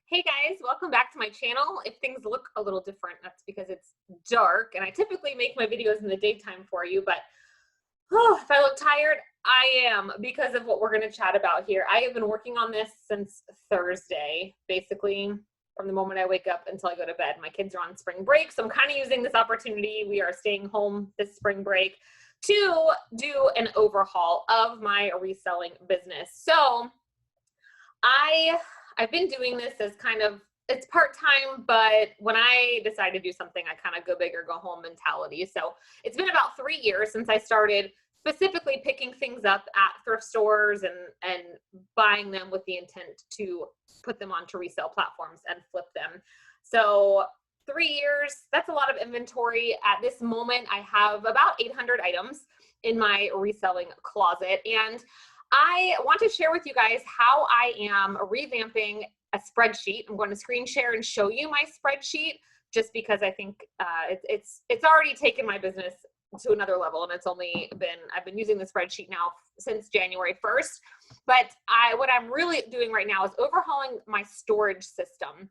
Hey guys, welcome back to my channel. If things look a little different, that's because it's dark and I typically make my videos in the daytime for you, but if I look tired, I am because of what we're going to chat about here. I have been working on this since Thursday, basically from the moment I wake up until I go to bed. My kids are on spring break, so I'm kind of using this opportunity. We are staying home this spring break to do an overhaul of my reselling business. So I've been doing this as kind of, it's part-time, but when I decide to do something, I kind of go big or go home mentality. So it's been about 3 years since I started specifically picking things up at thrift stores and buying them with the intent to put them onto resale platforms and flip them. So 3 years, that's a lot of inventory. At this moment, I have about 800 items in my reselling closet. And I want to share with you guys how I am revamping a spreadsheet. I'm going to screen share and show you my spreadsheet just because I think it's already taken my business to another level, and I've been using the spreadsheet now since January 1st. But what I'm really doing right now is overhauling my storage system.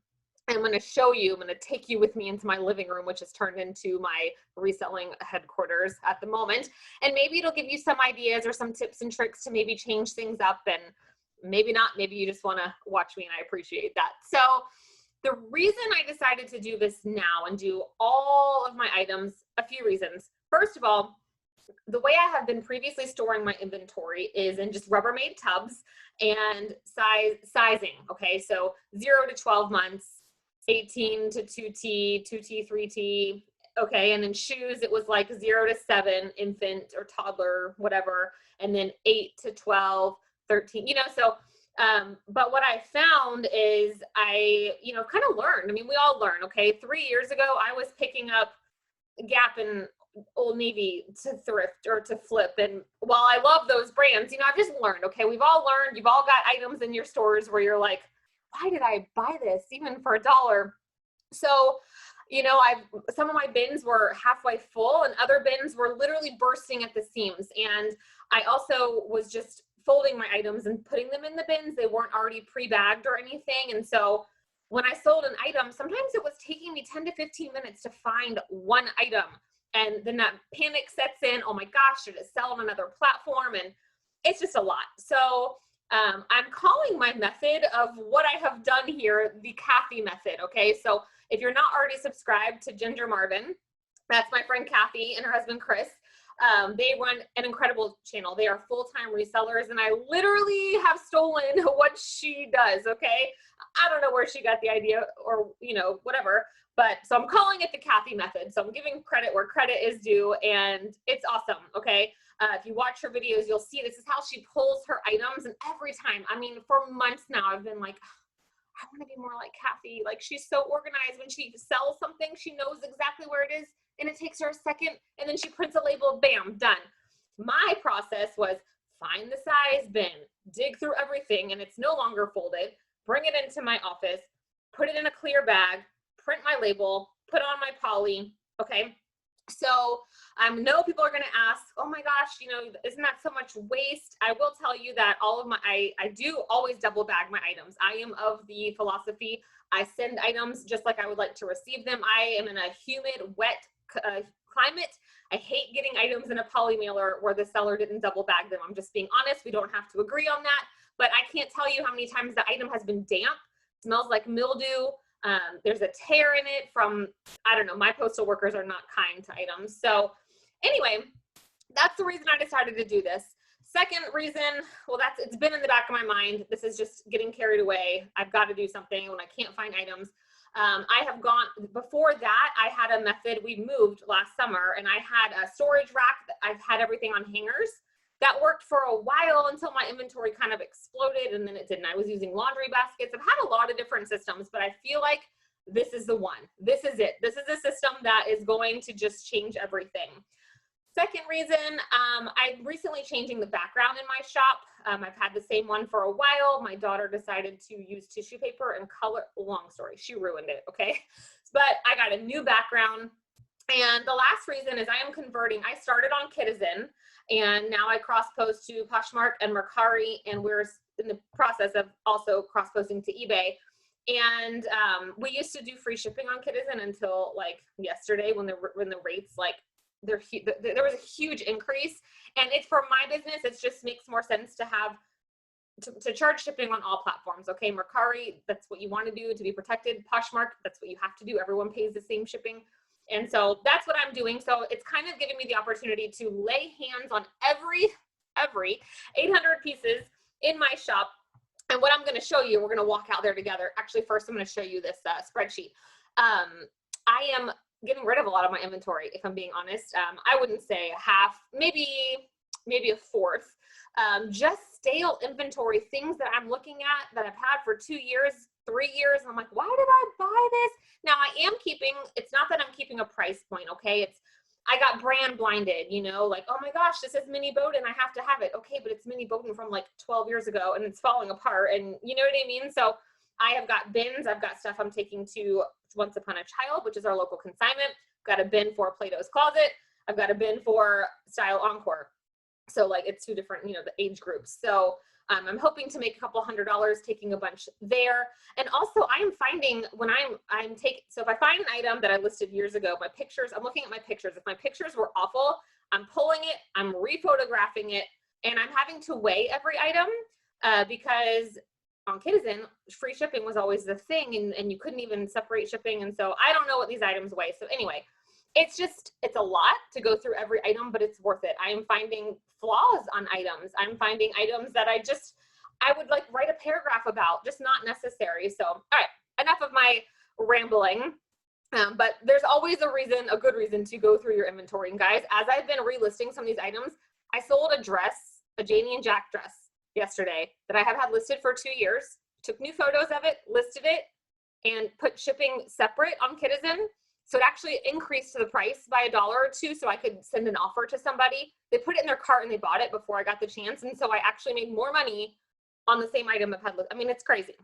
I'm going to show you, I'm going to take you with me into my living room, which has turned into my reselling headquarters at the moment. And maybe it'll give you some ideas or some tips and tricks to maybe change things up, and maybe not, maybe you just want to watch me, and I appreciate that. So the reason I decided to do this now and do all of my items, a few reasons. First of all, the way I have been previously storing my inventory is in just Rubbermaid tubs and sizing. Okay, so 0 to 12 months, 18 to 2T, 2T, 3T. Okay, and then shoes, it was like 0 to 7, infant or toddler, whatever, and then 8 to 12, 13, so but what I found is I kind of learned. I mean, we all learn. Okay, 3 years ago I was picking up Gap and Old Navy to thrift or to flip, and while I love those brands, I've just learned. Okay, we've all learned. You've all got items in your stores where you're like, why did I buy this even for $1? So some of my bins were halfway full and other bins were literally bursting at the seams, and I also was just folding my items and putting them in the bins. They weren't already pre-bagged or anything. And so when I sold an item, sometimes it was taking me 10 to 15 minutes to find one item. And then that panic sets in. Oh my gosh, should it sell on another platform? And it's just a lot. So I'm calling my method of what I have done here the Kathy method. Okay, so if you're not already subscribed to Ginger Marvin, that's my friend Kathy and her husband Chris. They run an incredible channel. They are full-time resellers, and I literally have stolen what she does. Okay, I don't know where she got the idea, or whatever, but so I'm calling it the Kathy method. So I'm giving credit where credit is due, and it's awesome. Okay, if you watch her videos, you'll see this is how she pulls her items, and every time, I mean, for months now, I've been like, I want to be more like Kathy. Like, she's so organized. When she sells something, she knows exactly where it is, and it takes her a second, and then she prints a label, bam, done. My process was find the size bin, dig through everything, and it's no longer folded, bring it into my office, put it in a clear bag, print my label, put on my poly. Okay, so I know people are going to ask, oh my gosh, isn't that so much waste? I will tell you that all of I do always double bag my items. I am of the philosophy, I send items just like I would like to receive them. I am in a humid, wet climate. I hate getting items in a poly mailer where the seller didn't double bag them. I'm just being honest. We don't have to agree on that, but I can't tell you how many times the item has been damp, smells like mildew. There's a tear in it from, I don't know, my postal workers are not kind to items. So anyway, that's the reason I decided to do this. Second reason, well, it's been in the back of my mind. This is just getting carried away. I've got to do something when I can't find items. Before that, I had a method. We moved last summer, and I had a storage rack. I've had everything on hangers. That worked for a while until my inventory kind of exploded, and then it didn't. I was using laundry baskets. I've had a lot of different systems, but I feel like this is the one. This is it. This is a system that is going to just change everything. Second reason, I'm recently changing the background in my shop. I've had the same one for a while. My daughter decided to use tissue paper and color. Long story, she ruined it, okay? But I got a new background. And the last reason is I am converting. I started on Kidizen, and now I cross-post to Poshmark and Mercari, and we're in the process of also cross-posting to eBay. And we used to do free shipping on Kidizen until like yesterday when the rates like there was a huge increase. And it's for my business, it just makes more sense to have to charge shipping on all platforms. Okay, Mercari, that's what you want to do to be protected. Poshmark, that's what you have to do. Everyone pays the same shipping. And so that's what I'm doing. So it's kind of giving me the opportunity to lay hands on every 800 pieces in my shop. And what I'm going to show you, we're going to walk out there together. Actually, first I'm going to show you this spreadsheet. I am getting rid of a lot of my inventory, if I'm being honest. I wouldn't say half, maybe a fourth. Just stale inventory, things that I'm looking at that I've had for 2 years, 3 years. And I'm like, why did I buy this? Now I am keeping, it's not that I'm keeping a price point. Okay. I got brand blinded, you know, like, oh my gosh, this is Mini Bowden, I have to have it. Okay, but it's Mini Bowden from like 12 years ago and it's falling apart, and you know what I mean? So I have got bins, I've got stuff I'm taking to Once Upon a Child, which is our local consignment. I've got a bin for Plato's Closet. I've got a bin for Style Encore. So like it's 2 different, you know, the age groups. So I'm hoping to make a couple $100 taking a bunch there. And also I'm finding when so if I find an item that I listed years ago, my pictures, I'm looking at my pictures. If my pictures were awful, I'm pulling it, I'm rephotographing it, and I'm having to weigh every item because on Kidizen, free shipping was always the thing, and you couldn't even separate shipping. And so I don't know what these items weigh. So anyway, it's a lot to go through every item, but it's worth it. I am finding flaws on items. I'm finding items that I would like write a paragraph about, just not necessary. So, all right, enough of my rambling. But there's always a good reason to go through your inventory. And guys, as I've been relisting some of these items, I sold a dress, a Janie and Jack dress yesterday that I have had listed for 2 years, took new photos of it, listed it, and put shipping separate on Kidizen. So it actually increased the price by $1 or $2 so I could send an offer to somebody. They put it in their cart and they bought it before I got the chance. And so I actually made more money on the same item I've had. I mean, it's crazy.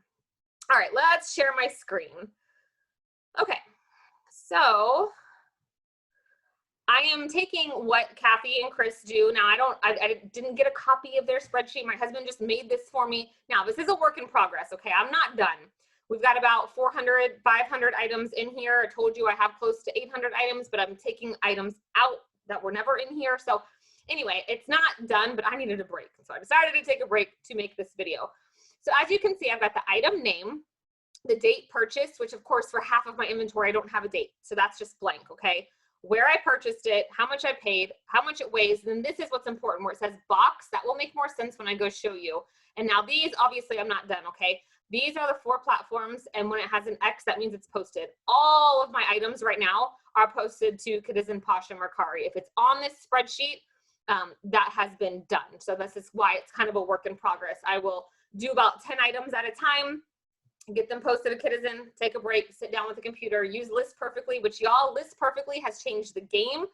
All right, let's share my screen. Okay, so I am taking what Kathy and Chris do. Now, I didn't get a copy of their spreadsheet. My husband just made this for me. Now, this is a work in progress, okay? I'm not done. We've got about 400, 500 items in here. I told you I have close to 800 items, but I'm taking items out that were never in here. So anyway, it's not done, but I needed a break. So I decided to take a break to make this video. So as you can see, I've got the item name, the date purchased, which of course for half of my inventory, I don't have a date. So that's just blank, okay? Where I purchased it, how much I paid, how much it weighs, and then this is what's important where it says box. That will make more sense when I go show you. And now these, obviously I'm not done, okay? These are the 4 platforms, and when it has an X, that means it's posted. All of my items right now are posted to Kidizen, Posh, and Mercari. If it's on this spreadsheet, that has been done. So this is why it's kind of a work in progress. I will do about 10 items at a time, get them posted to Kidizen, take a break, sit down with the computer, use List Perfectly, which y'all, List Perfectly has changed the game.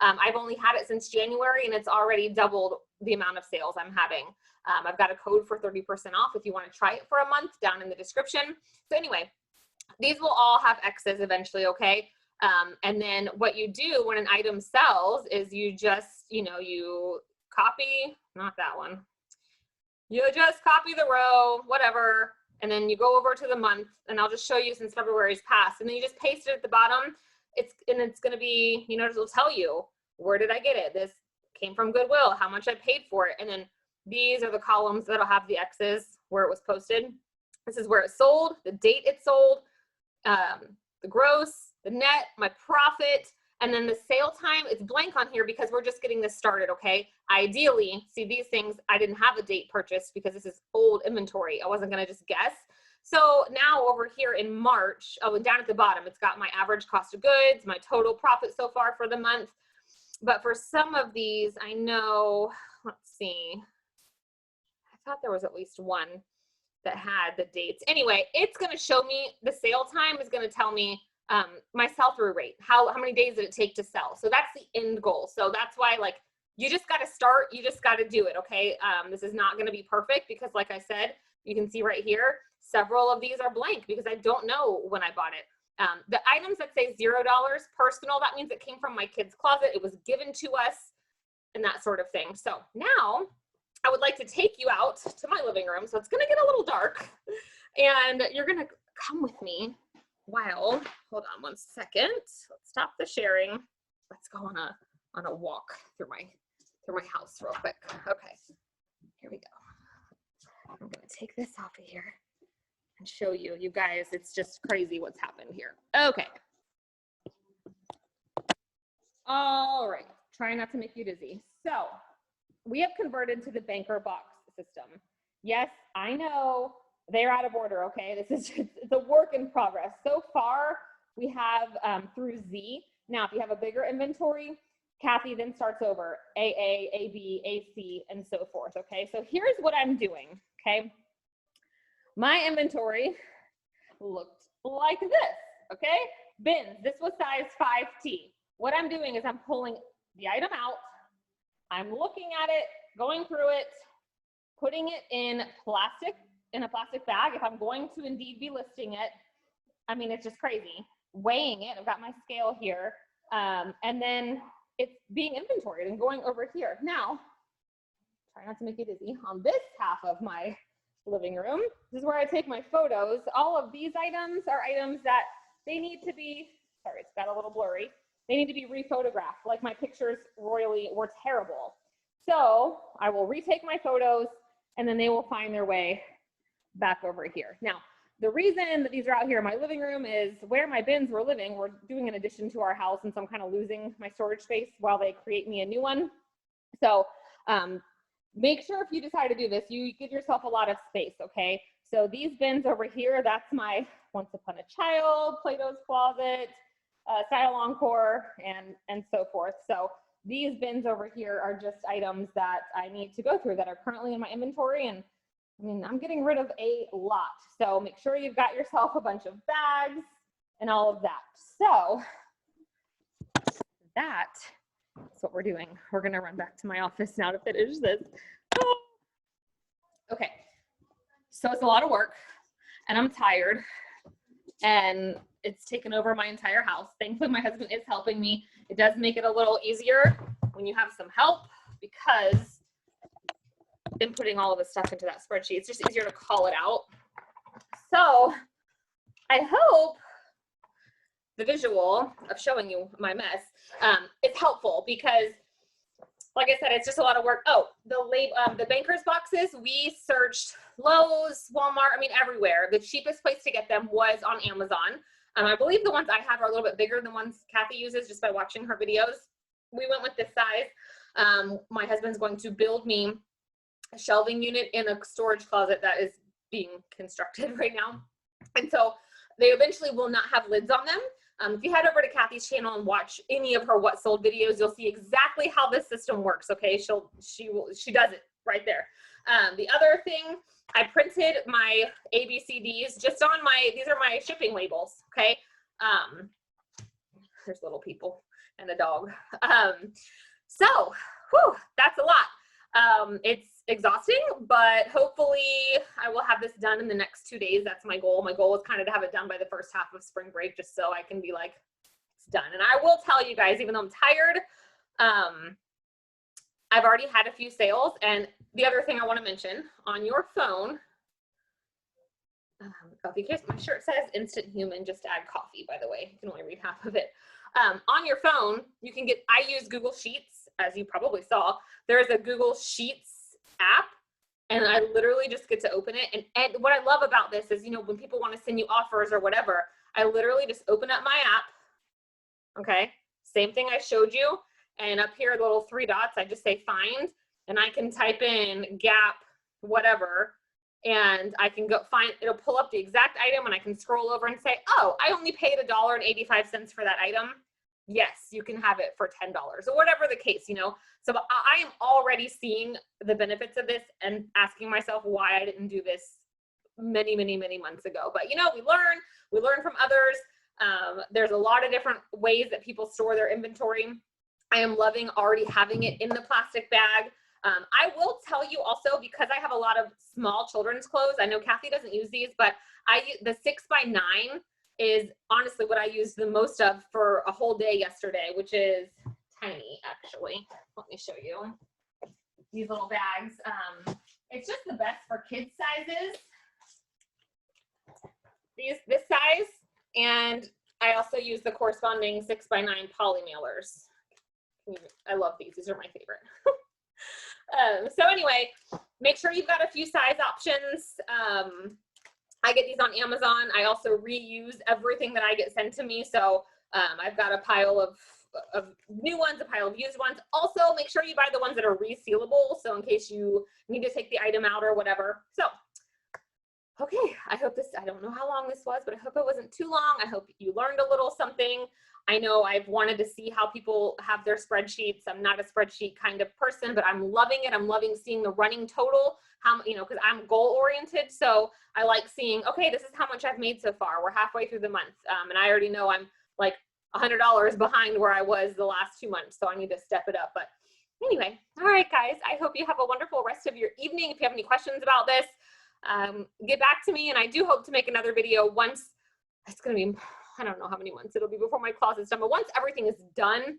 I've only had it since January, and it's already doubled the amount of sales I'm having. I've got a code for 30% off if you want to try it for a month down in the description. So anyway, these will all have X's eventually, okay? And then what you do when an item sells is you just, you copy, not that one. You just copy the row, whatever, and then you go over to the month, and I'll just show you since February's passed, and then you just paste it at the bottom. It's going to be, it'll tell you, where did I get it? This came from Goodwill, how much I paid for it. And then these are the columns that'll have the X's where it was posted. This is where it sold, the date it sold, the gross, the net, my profit, and then the sale time. It's blank on here because we're just getting this started, okay? Ideally, see these things, I didn't have a date purchased because this is old inventory. I wasn't gonna just guess. So now over here in March, oh, and down at the bottom, it's got my average cost of goods, my total profit so far for the month. But for some of these, I know, let's see, I thought there was at least one that had the dates. Anyway, it's going to show me the sale time is going to tell me my sell-through rate. How many days did it take to sell? So that's the end goal. So that's why, like, you just got to start. You just got to do it, okay? This is not going to be perfect because, like I said, you can see right here, several of these are blank because I don't know when I bought it. The items that say $0 personal, that means it came from my kid's closet. It was given to us and that sort of thing. So now I would like to take you out to my living room. So it's going to get a little dark and you're going to come with me while, hold on one second. Let's stop the sharing. Let's go on a walk through my house real quick. Okay, here we go. I'm gonna take this off of here and show you. You guys, it's just crazy what's happened here. Okay. All right, try not to make you dizzy. So we have converted to the banker box system. Yes, I know they're out of order, okay? This is just, it's a work in progress. So far, we have through Z. Now, if you have a bigger inventory, Kathy then starts over, AA, AB, AC, and so forth, okay? So here's what I'm doing, okay? My inventory looked like this, okay? Bins, this was size 5T. What I'm doing is I'm pulling the item out, I'm looking at it, going through it, putting it in a plastic bag if I'm going to indeed be listing it. I mean, it's just crazy. Weighing it, I've got my scale here, and then it's being inventoried and going over here. Now, try not to make it dizzy. On this half of my living room, this is where I take my photos. All of these items are items that they need to be, sorry, it's got a little blurry. They need to be rephotographed, like my pictures royally were terrible. So I will retake my photos and then they will find their way back over here. Now, the reason that these are out here in my living room is where my bins were living. We're doing an addition to our house, and so I'm kind of losing my storage space while they create me a new one. So make sure if you decide to do this, you give yourself a lot of space, okay? So these bins over here, that's my Once Upon a Child, Plato's Closet, Style Encore, and so forth. So these bins over here are just items that I need to go through that are currently in my inventory, and I mean, I'm getting rid of a lot. So make sure you've got yourself a bunch of bags and all of that. So that's what we're doing. We're gonna run back to my office now to finish this. Okay, so it's a lot of work and I'm tired and it's taken over my entire house. Thankfully, my husband is helping me. It does make it a little easier when you have some help because inputting all of the stuff into that spreadsheet, it's just easier to call it out. So I hope the visual of showing you my mess is helpful because, like I said, it's just a lot of work. Oh, the bankers boxes, we searched Lowe's, Walmart, I mean, everywhere. The cheapest place to get them was on Amazon. I believe the ones I have are a little bit bigger than ones Kathy uses just by watching her videos. We went with this size. My husband's going to build me a shelving unit in a storage closet that is being constructed right now. And so they eventually will not have lids on them. If you head over to Kathy's channel and watch any of her What Sold videos, you'll see exactly how this system works, okay? She does it right there. The other thing, I printed my ABCDs just on these are my shipping labels, okay? There's little people and a dog. So, whew, that's a lot. It's exhausting, but hopefully I will have this done in the next 2 days. That's my goal. My goal is kind of to have it done by the first half of spring break, just so I can be like, it's done. And I will tell you guys, even though I'm tired, I've already had a few sales. And the other thing I want to mention, on your phone, oh, because my shirt says Instant Human, just to add coffee, by the way. You can only read half of it. On your phone, you can get, I use Google Sheets, as you probably saw. There's a Google Sheets app, and I literally just get to open it. And what I love about this is, you know, when people want to send you offers or whatever, I literally just open up my app. Okay, same thing I showed you. And up here, the little 3 dots, I just say find, and I can type in Gap, whatever, and I can go find, it'll pull up the exact item, and I can scroll over and say, oh, I only paid $1.85 for that item. Yes, you can have it for $10 or whatever the case, you know. So I am already seeing the benefits of this and asking myself why I didn't do this many, many, many months ago. But, you know, we learn from others. There's a lot of different ways that people store their inventory. I am loving already having it in the plastic bag. I will tell you also, because I have a lot of small children's clothes, I know Kathy doesn't use these, but the 6x9 is honestly what I used the most of for a whole day yesterday, which is tiny, actually. Let me show you these little bags. It's just the best for kids sizes. this size, and I also use the corresponding 6x9 poly mailers. I love these. These are my favorite. So anyway, make sure you've got a few size options. I get these on Amazon. I also reuse everything that I get sent to me. So I've got a pile of new ones, a pile of used ones. Also, make sure you buy the ones that are resealable. So in case you need to take the item out or whatever. So, okay, I hope this, I don't know how long this was, but I hope it wasn't too long. I hope you learned a little something. I know I've wanted to see how people have their spreadsheets. I'm not a spreadsheet kind of person, but I'm loving it. I'm loving seeing the running total, how, you know, because I'm goal oriented. So I like seeing, okay, this is how much I've made so far. We're halfway through the month. And I already know I'm like $100 behind where I was the last 2 months. So I need to step it up. But anyway, all right, guys, I hope you have a wonderful rest of your evening. If you have any questions about this, get back to me. And I do hope to make another video once it's going to be, I don't know how many months it'll be before my closet's done, but once everything is done,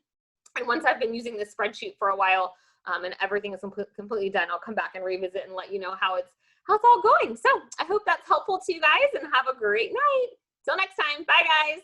and once I've been using this spreadsheet for a while, and everything is completely done, I'll come back and revisit and let you know how it's all going. So I hope that's helpful to you guys, and have a great night. Till next time. Bye, guys.